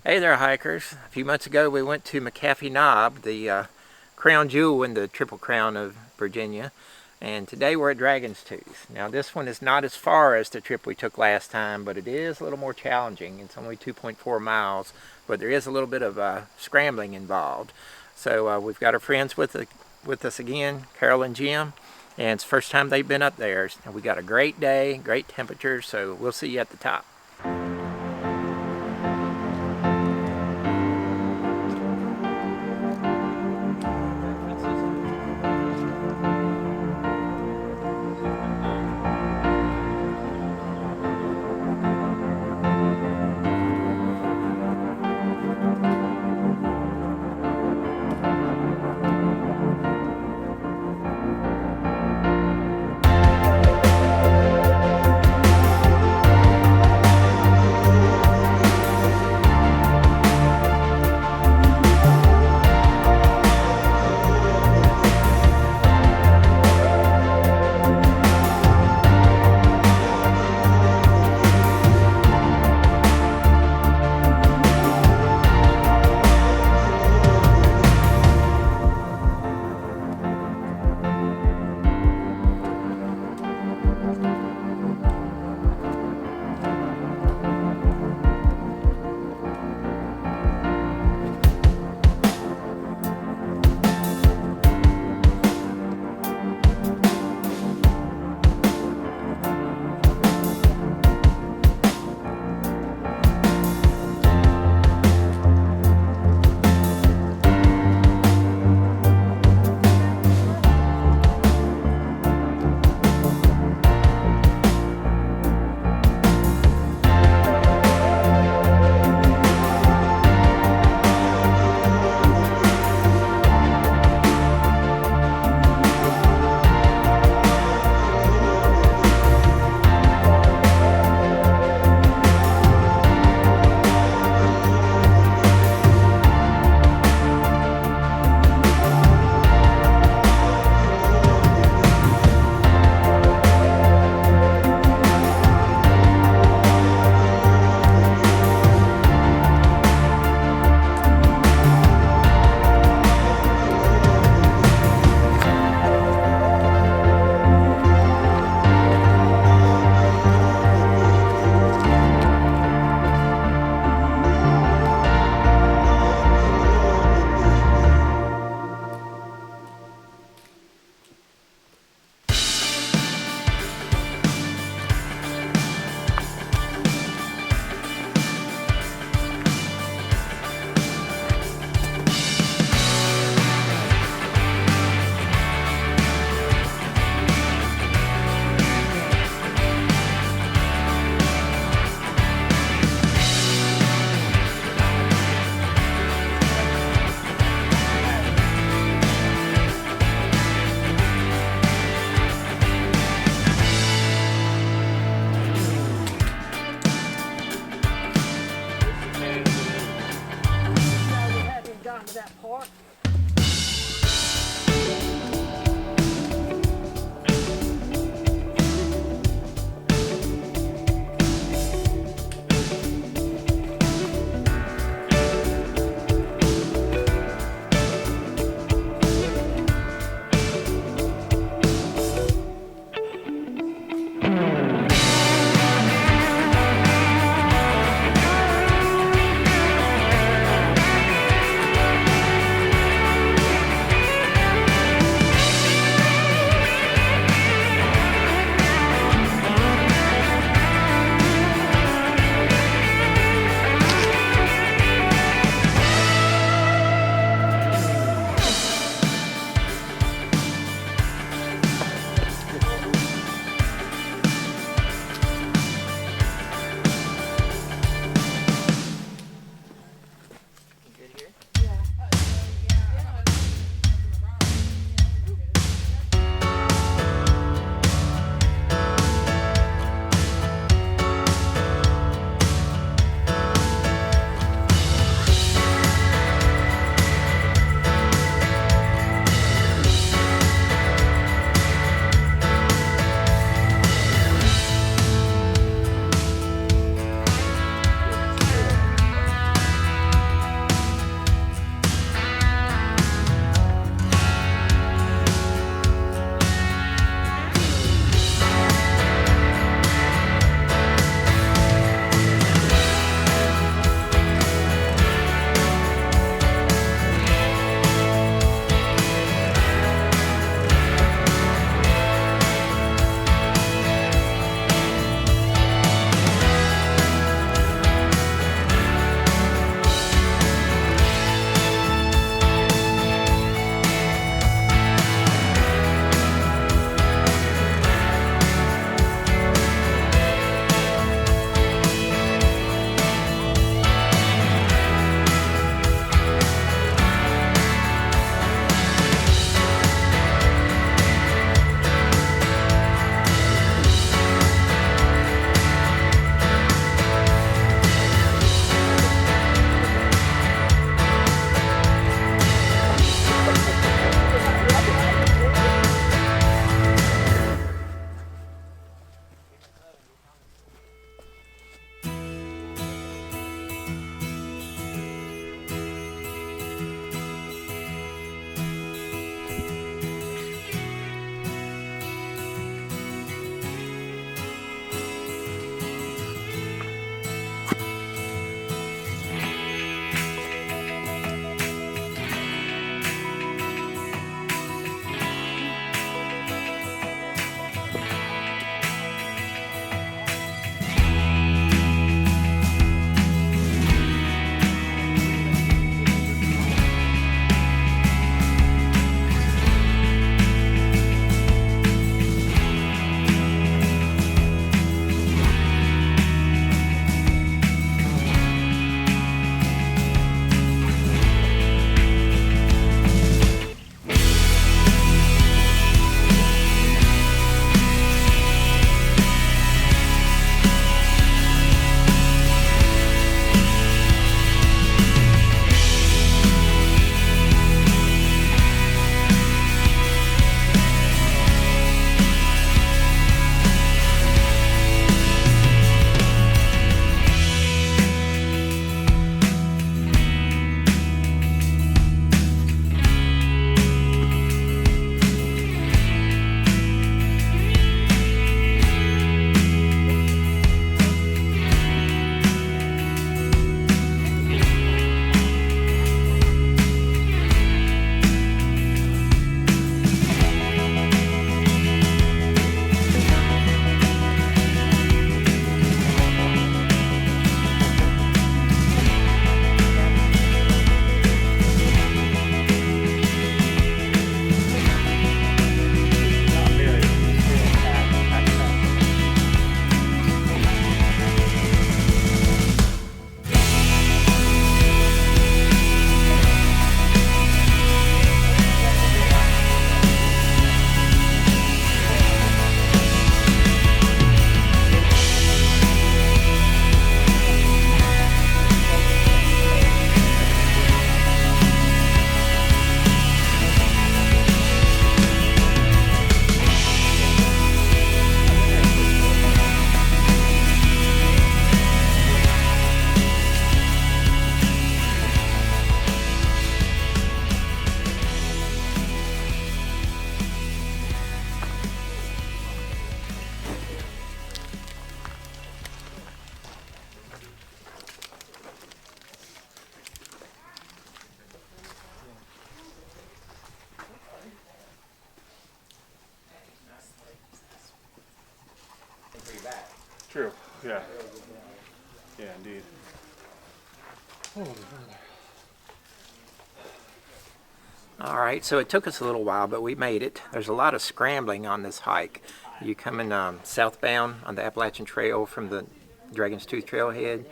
Hey there, hikers. A few months ago we went to McAfee Knob, the crown jewel in the Triple Crown of Virginia, and today we're at Dragon's Tooth. Now this one is not as far as the trip we took last time, but it is a little more challenging. It's only 2.4 miles, but there is a little bit of scrambling involved. So we've got our friends with us again, Carol and Jim, and it's the first time they've been up there. We got a great day, great temperatures, so we'll see you at the top. That part. Yeah. Yeah, indeed. All right, so it took us a little while, but we made it. There's a lot of scrambling on this hike. You come in southbound on the Appalachian Trail from the Dragon's Tooth Trailhead.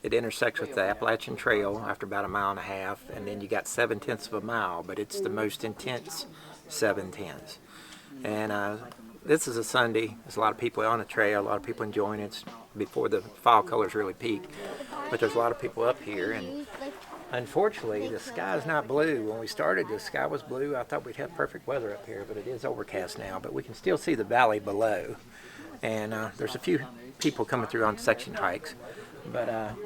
It intersects with the Appalachian Trail after about 1.5 miles, and then you got 7/10 of a mile, but it's the most intense 7/10. And this is a Sunday. There's a lot of people on the trail, a lot of people enjoying it. It's before the fall colors really peak. But there's a lot of people up here, and unfortunately, the sky is not blue. When we started, the sky was blue. I thought we'd have perfect weather up here, but it is overcast now. But we can still see the valley below. And there's a few people coming through on section hikes. But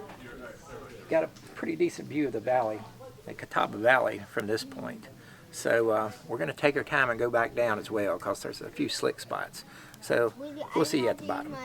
got a pretty decent view of the valley, the Catawba Valley, from this point. So we're going to take our time and go back down as well, because there's a few slick spots. So we'll see you at the bottom.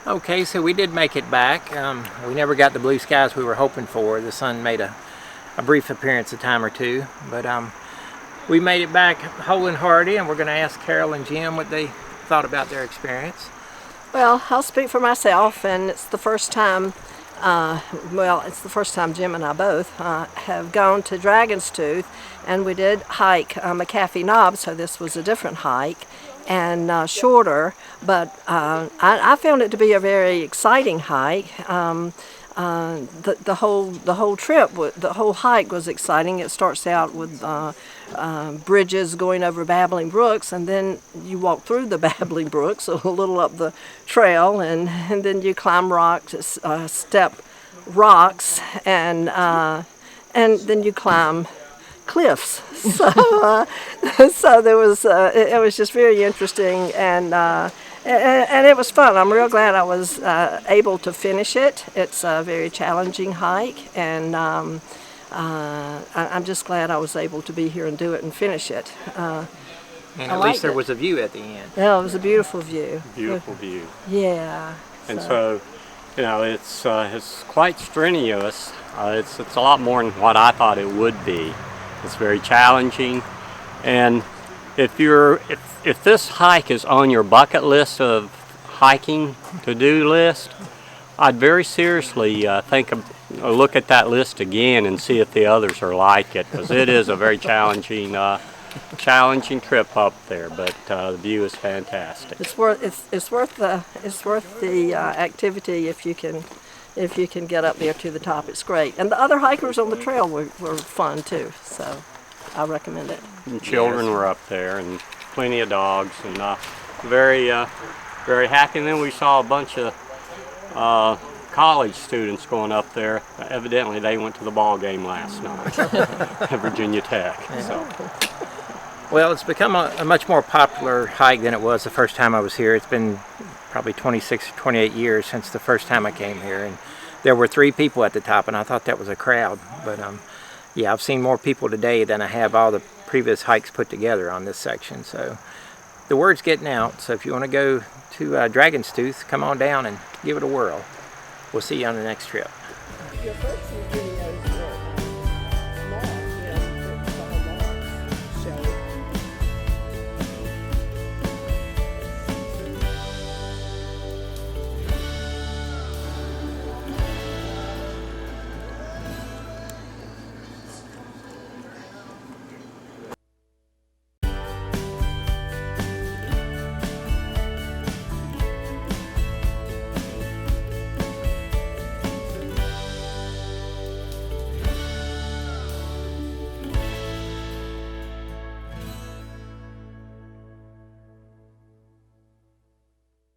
Okay, so we did make it back. We never got the blue skies we were hoping for. The sun made a brief appearance a time or two, but we made it back whole and hearty, and we're going to ask Carol and Jim what they thought about their experience. Well, I'll speak for myself, and it's the first time, it's the first time Jim and I both have gone to Dragon's Tooth, and we did hike McAfee Knob, so this was a different hike and shorter, but I found it to be a very exciting hike. The whole trip, the whole hike was exciting. It starts out with bridges going over babbling brooks, and then you walk through the babbling brooks a little up the trail, and then you climb rocks, step rocks, and then you climb cliffs. So there was it was just very interesting, and it was fun. I'm real glad I was able to finish it. It's a very challenging hike, and I'm just glad I was able to be here and do it and finish it. And at least there was a view at the end. Yeah, it was a beautiful view. Beautiful view. Yeah. And so, you know, it's quite strenuous. It's a lot more than what I thought it would be. It's very challenging, and if this hike is on your bucket list of hiking to-do list, I'd very seriously look at that list again and see if the others are like it, because it is a very challenging trip up there. But the view is fantastic. It's worth the activity if you can get up there to the top. It's great, and the other hikers on the trail were fun too. So I recommend it. And children were up there, and plenty of dogs, and very happy. And then we saw a bunch of college students going up there. Evidently, they went to the ball game last night at Virginia Tech. So. Well, it's become a much more popular hike than it was the first time I was here. It's been probably 26 or 28 years since the first time I came here, and there were 3 people at the top, and I thought that was a crowd. But yeah, I've seen more people today than I have all the previous hikes put together on this section. So the word's getting out. So if you want to go to Dragon's Tooth, come on down and give it a whirl. We'll see you on the next trip. Your first